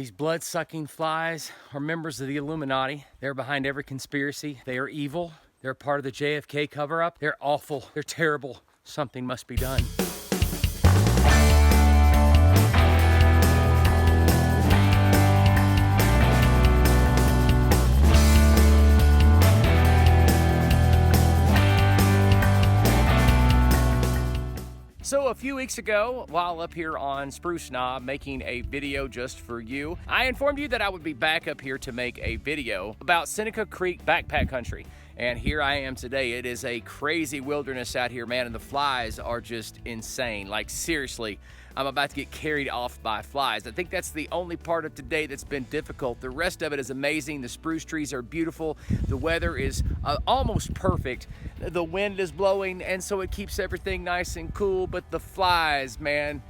These blood-sucking flies are members of the Illuminati. They're behind every conspiracy. They are evil. They're part of the JFK cover-up. They're awful. They're terrible. Something must be done. So a few weeks ago, while up here on Spruce Knob making a video just for you, I informed you that I would be back up here to make a video about Seneca Creek Backcountry. And here I am today. It is a crazy wilderness out here, man, and the flies are just insane. Like, seriously, I'm about to get carried off by flies. I think that's the only part of today that's been difficult. The rest of it is amazing. The spruce trees are beautiful. The weather is almost perfect. The wind is blowing, and so it keeps everything nice and cool, but the flies, man.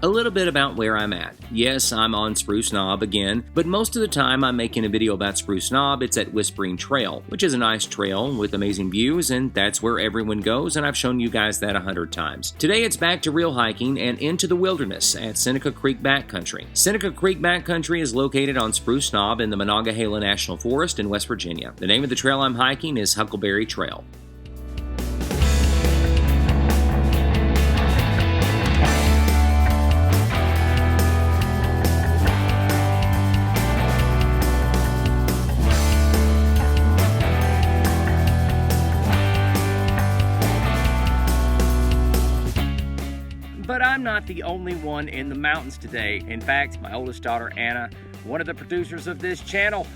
A little bit about where I'm at. Yes, I'm on Spruce Knob again, but most of the time I'm making a video about Spruce Knob. It's at Whispering Trail, which is a nice trail with amazing views, and that's where everyone goes, and I've shown you guys that 100 times. Today it's back to real hiking and into the wilderness at Seneca Creek Backcountry. Seneca Creek Backcountry is located on Spruce Knob in the Monongahela National Forest in West Virginia. The name of the trail I'm hiking is Huckleberry Trail. But I'm not the only one in the mountains today. In fact, my oldest daughter, Anna, one of the producers of this channel,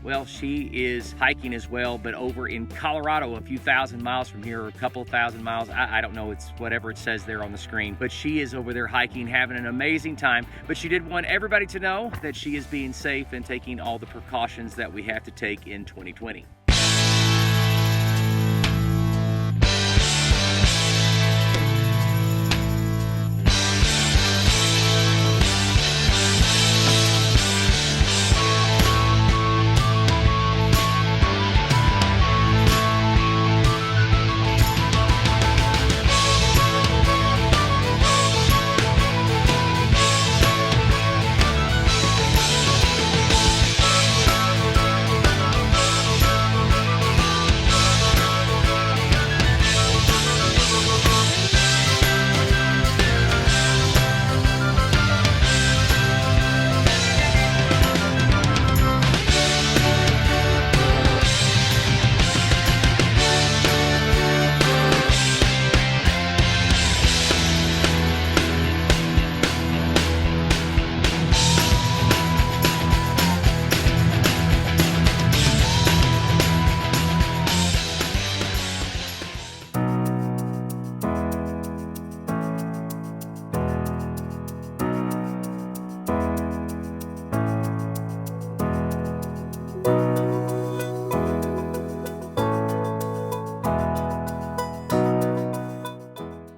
well, she is hiking as well, but over in Colorado, a few thousand miles from here, or a couple thousand miles. I don't know, it's whatever it says there on the screen. But she is over there hiking, having an amazing time. But she did want everybody to know that she is being safe and taking all the precautions that we have to take in 2020.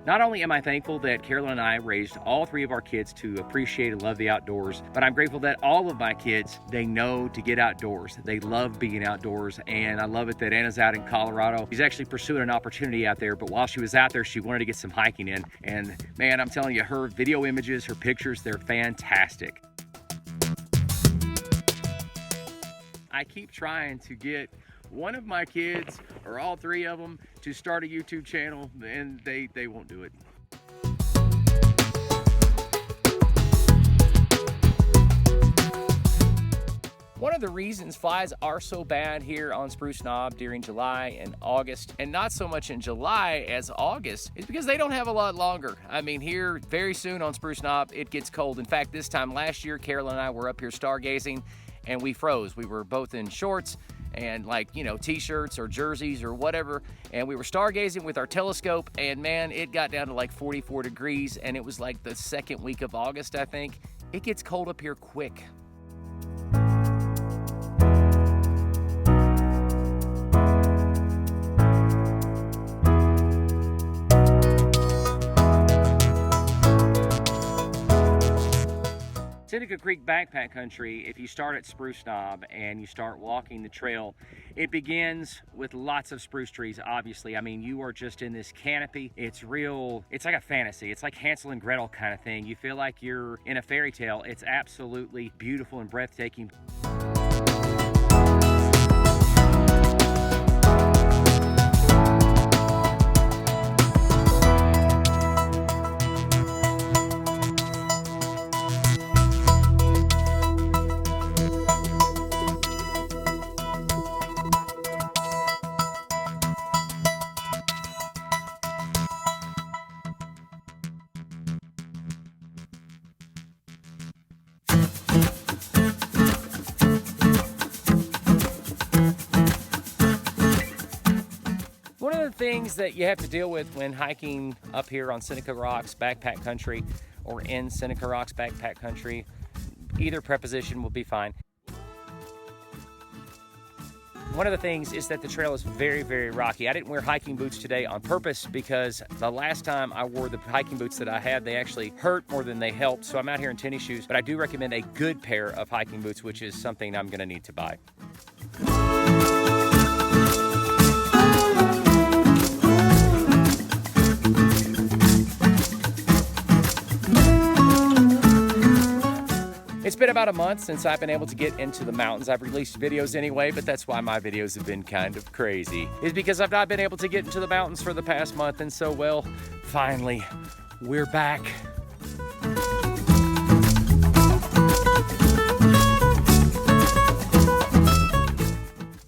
Not only am I thankful that Carolyn and I raised all three of our kids to appreciate and love the outdoors, but I'm grateful that all of my kids, they know to get outdoors. They love being outdoors, and I love it that Anna's out in Colorado. She's actually pursuing an opportunity out there, but while she was out there, she wanted to get some hiking in. And man, I'm telling you, her video images, her pictures, they're fantastic. I keep trying to get one of my kids, or all three of them, to start a YouTube channel, and they won't do it. One of the reasons flies are so bad here on Spruce Knob during July and August, and not so much in July as August, is because they don't have a lot longer. I mean, here very soon on Spruce Knob, it gets cold. In fact, this time last year, Carolyn and I were up here stargazing, and we froze. We were both in shorts and, like, you know, t-shirts or jerseys or whatever, and we were stargazing with our telescope, and man, it got down to like 44 degrees, and it was like the second week of August, I think. It gets cold up here quick. Seneca Creek Backcountry, if you start at Spruce Knob and you start walking the trail, it begins with lots of spruce trees, obviously. I mean, you are just in this canopy. It's real, it's like a fantasy. It's like Hansel and Gretel kind of thing. You feel like you're in a fairy tale. It's absolutely beautiful and breathtaking. One of the things that you have to deal with when hiking up here on Seneca Rocks Backpack Country or in Seneca Rocks Backpack Country, either preposition will be fine. One of the things is that the trail is very, very rocky. I didn't wear hiking boots today on purpose because the last time I wore the hiking boots that I had, they actually hurt more than they helped. So I'm out here in tennis shoes, but I do recommend a good pair of hiking boots, which is something I'm gonna need to buy. It's been about a month since I've been able to get into the mountains. I've released videos anyway, but that's why my videos have been kind of crazy. It's because I've not been able to get into the mountains for the past month, and so, well, finally, we're back.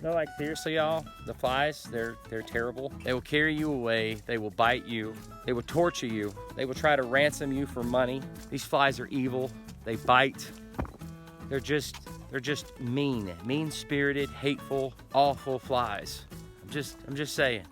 No, like seriously, y'all, the flies, they're terrible. They will carry you away, they will bite you, they will torture you, they will try to ransom you for money. These flies are evil, they bite. They're just mean-spirited, hateful, awful flies. I'm just saying.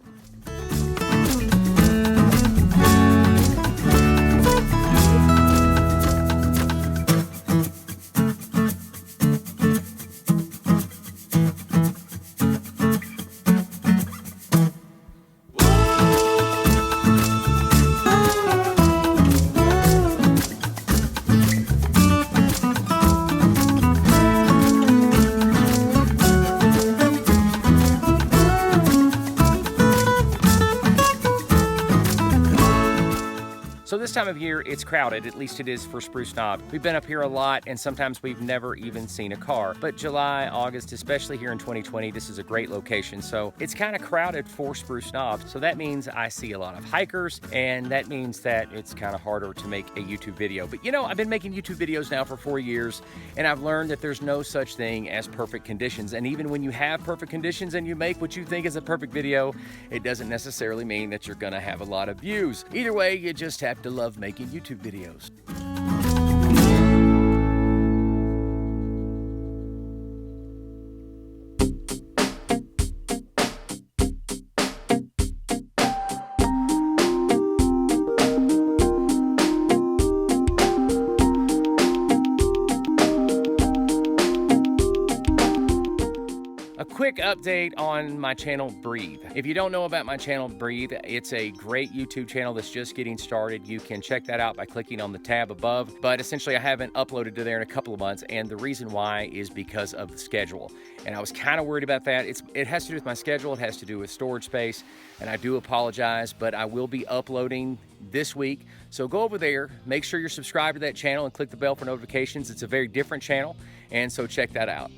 So this time of year, it's crowded, at least it is for Spruce Knob. We've been up here a lot, and sometimes we've never even seen a car. But July, August, especially here in 2020, this is a great location. So it's kind of crowded for Spruce Knob. So that means I see a lot of hikers, and that means that it's kind of harder to make a YouTube video. But you know, I've been making YouTube videos now for 4 years, and I've learned that there's no such thing as perfect conditions. And even when you have perfect conditions and you make what you think is a perfect video, it doesn't necessarily mean that you're gonna have a lot of views. Either way, you just have to love making YouTube videos. Quick update on my channel, Breathe. If you don't know about my channel, Breathe, it's a great YouTube channel that's just getting started. You can check that out by clicking on the tab above, but essentially I haven't uploaded to there in a couple of months, and the reason why is because of the schedule. And I was kind of worried about that. It has to do with my schedule, it has to do with storage space, and I do apologize, but I will be uploading this week. So go over there, make sure you're subscribed to that channel and click the bell for notifications. It's a very different channel, and so check that out.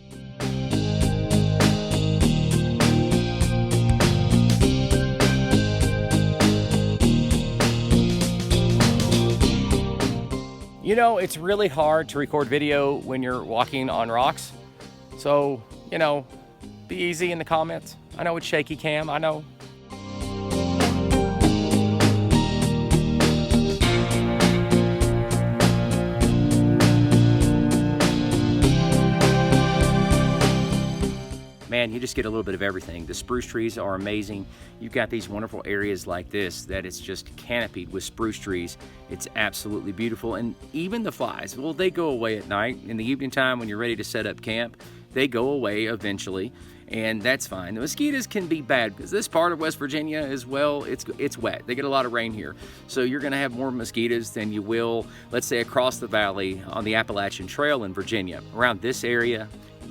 You know, it's really hard to record video when you're walking on rocks. So, you know, be easy in the comments. I know it's shaky cam, I know. Man, you just get a little bit of everything. The spruce trees are amazing. You've got these wonderful areas like this that it's just canopied with spruce trees. It's absolutely beautiful. And even the flies, well, they go away at night. In the evening time when you're ready to set up camp, they go away eventually. and that's fine. The mosquitoes can be bad because this part of West Virginia as well, it's wet. They get a lot of rain here. So you're gonna have more mosquitoes than you will, let's say, across the valley on the Appalachian Trail in Virginia. Around this area,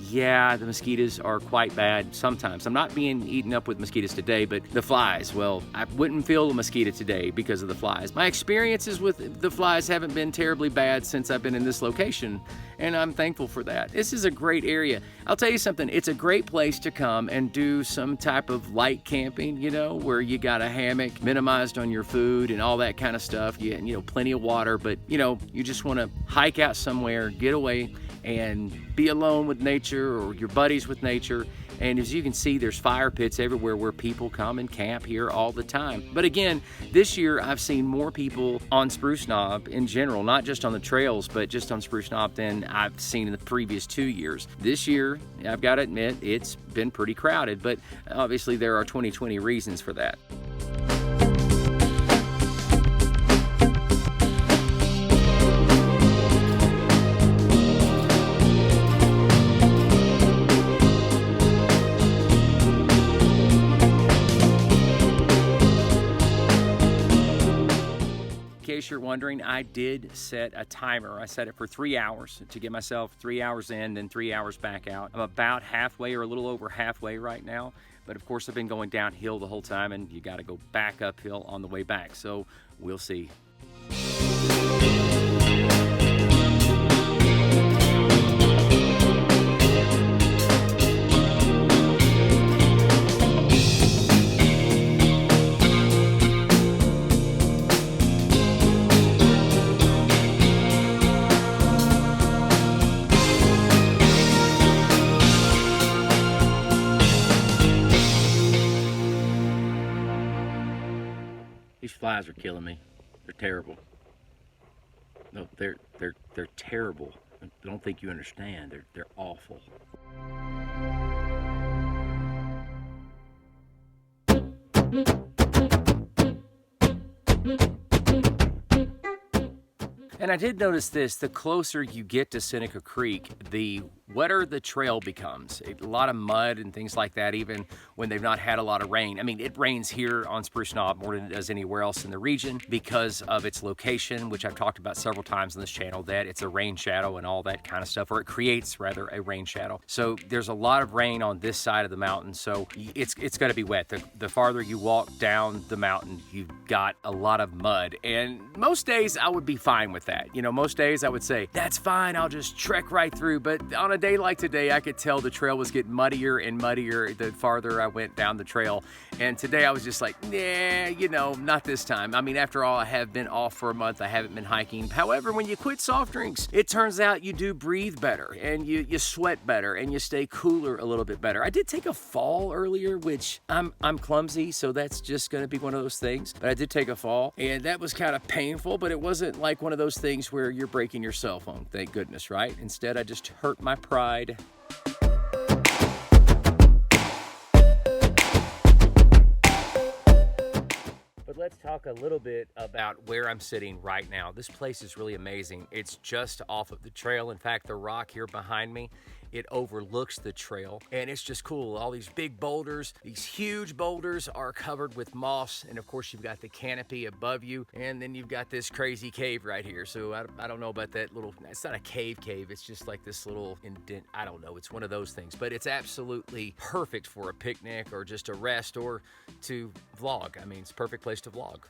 yeah, the mosquitoes are quite bad sometimes. I'm not being eaten up with mosquitoes today, but the flies, well, I wouldn't feel a mosquito today because of the flies. My experiences with the flies haven't been terribly bad since I've been in this location, and I'm thankful for that. This is a great area. I'll tell you something, it's a great place to come and do some type of light camping, you know, where you got a hammock minimized on your food and all that kind of stuff. You know, plenty of water, but you know, you just want to hike out somewhere, get away, and be alone with nature or your buddies with nature. And as you can see, there's fire pits everywhere where people come and camp here all the time. But again, this year I've seen more people on Spruce Knob in general, not just on the trails, but just on Spruce Knob than I've seen in the previous 2 years. This year, I've got to admit, it's been pretty crowded, but obviously there are 2020 reasons for that. In case you're wondering, I did set a timer. I set it for 3 hours to get myself 3 hours in, then 3 hours back out. I'm about halfway or a little over halfway right now, but of course I've been going downhill the whole time, and you got to go back uphill on the way back. So we'll see. These flies are killing me. They're terrible. No, they're terrible. I don't think you understand. They're awful. And I did notice this, the closer you get to Seneca Creek, the wetter the trail becomes. A lot of mud and things like that, even when they've not had a lot of rain. I mean, it rains here on Spruce Knob more than it does anywhere else in the region because of its location, which I've talked about several times on this channel, that it's a rain shadow and all that kind of stuff, or it creates rather a rain shadow. So there's a lot of rain on this side of the mountain, so it's gonna be wet. The farther you walk down the mountain, you've got a lot of mud. And most days I would be fine with that. You know, most days I would say, that's fine, I'll just trek right through. But on a day like today, I could tell the trail was getting muddier and muddier the farther I went down the trail. And today I was just like, nah, you know, not this time. I mean, after all, I have been off for a month. I haven't been hiking. However, when you quit soft drinks, it turns out you do breathe better, and you sweat better, and you stay cooler a little bit better. I did take a fall earlier, which I'm clumsy, so that's just gonna be one of those things. But I did take a fall, and that was kind of painful, but it wasn't like one of those things where you're breaking your cell phone, thank goodness, right? Instead, I just hurt my pride. But let's talk a little bit about where I'm sitting right now. This place is really amazing. It's just off of the trail. In fact, the rock here behind me, it overlooks the trail, and it's just cool. All these big boulders, these huge boulders are covered with moss, and of course you've got the canopy above you, and then you've got this crazy cave right here. So I don't know about that little, it's not a cave, it's just like this little indent, I don't know, it's one of those things, but it's absolutely perfect for a picnic or just a rest or to vlog. I mean, it's a perfect place to vlog.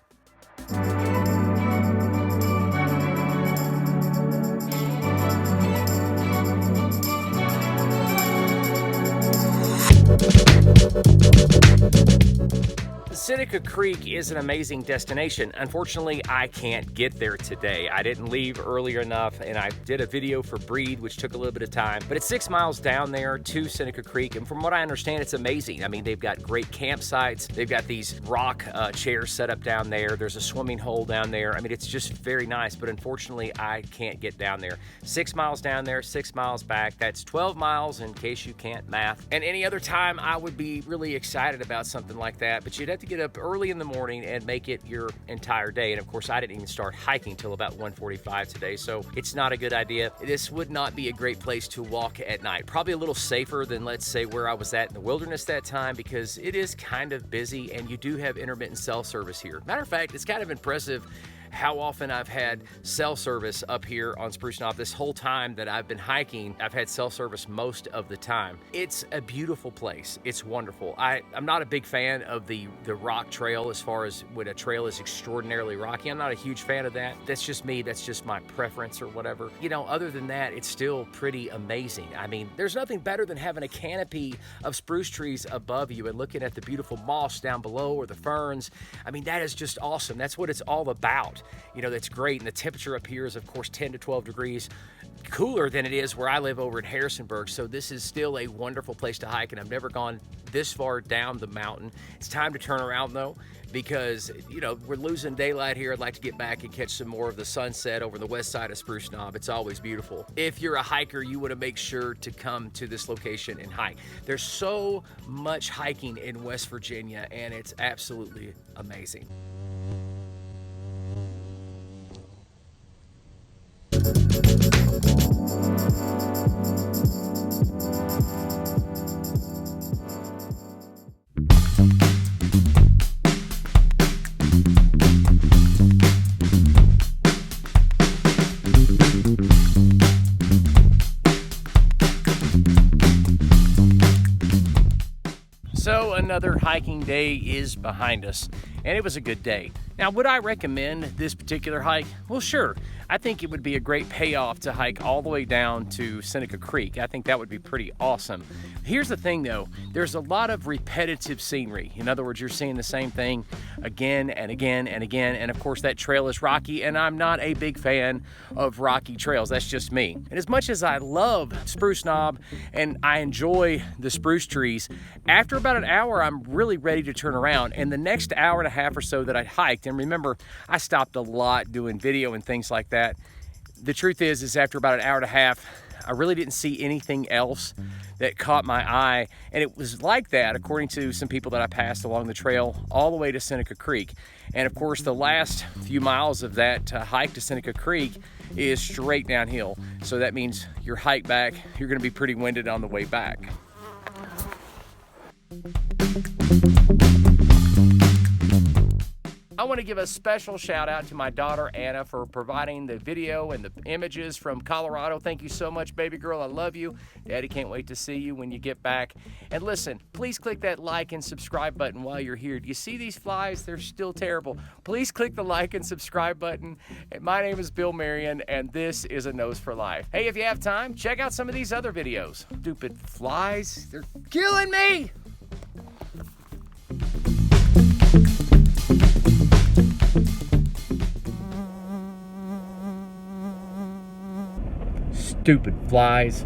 Seneca Creek is an amazing destination. Unfortunately, I can't get there today. I didn't leave earlier enough, and I did a video for Breed, which took a little bit of time, but it's 6 miles down there to Seneca Creek, and from what I understand, it's amazing. I mean, they've got great campsites. They've got these rock chairs set up down there. There's a swimming hole down there. I mean, it's just very nice, but unfortunately, I can't get down there. 6 miles down there, 6 miles back. That's 12 miles in case you can't math. And any other time, I would be really excited about something like that, but you'd have to to get up early in the morning and make it your entire day. And of course, I didn't even start hiking till about 1:45 today, so it's not a good idea. This would not be a great place to walk at night. Probably a little safer than, let's say, where I was at in the wilderness that time, because it is kind of busy and you do have intermittent cell service here. Matter of fact, it's kind of impressive how often I've had cell service up here on Spruce Knob. This whole time that I've been hiking, I've had cell service most of the time. It's a beautiful place. It's wonderful. I'm not a big fan of the rock trail, as far as when a trail is extraordinarily rocky. I'm not a huge fan of that. That's just me. That's just my preference or whatever. You know, other than that, it's still pretty amazing. I mean, there's nothing better than having a canopy of spruce trees above you and looking at the beautiful moss down below or the ferns. I mean, that is just awesome. That's what it's all about. You know, that's great. And the temperature up here is, of course, 10 to 12 degrees cooler than it is where I live over in Harrisonburg. So this is still a wonderful place to hike, and I've never gone this far down the mountain. It's time to turn around though, because, you know, we're losing daylight here. I'd like to get back and catch some more of the sunset over the west side of Spruce Knob. It's always beautiful. If you're a hiker, you want to make sure to come to this location and hike. There's so much hiking in West Virginia, and it's absolutely amazing. So another hiking day is behind us, and it was a good day. Now, would I recommend this particular hike? Well, sure. I think it would be a great payoff to hike all the way down to Seneca Creek. I think that would be pretty awesome. Here's the thing though, there's a lot of repetitive scenery. In other words, you're seeing the same thing again and again and again. And of course that trail is rocky, and I'm not a big fan of rocky trails. That's just me. And as much as I love Spruce Knob and I enjoy the spruce trees, after about an hour, I'm really ready to turn around. And the next hour and a half or so that I hiked, and remember, I stopped a lot doing video and things like that. The truth is after about an hour and a half, I really didn't see anything else that caught my eye. And it was like that, according to some people that I passed along the trail, all the way to Seneca Creek. And of course, the last few miles of that hike to Seneca Creek is straight downhill. So that means your hike back, you're gonna be pretty winded on the way back. I want to give a special shout out to my daughter Anna for providing the video and the images from Colorado. Thank you so much, baby girl. I love you. Daddy can't wait to see you when you get back. And listen, please click that like and subscribe button while you're here. Do you see these flies? They're still terrible. Please click the like and subscribe button. And my name is Bill Marion, and this is A Nose for Life. Hey, if you have time, check out some of these other videos. Stupid flies, they're killing me. Stupid flies.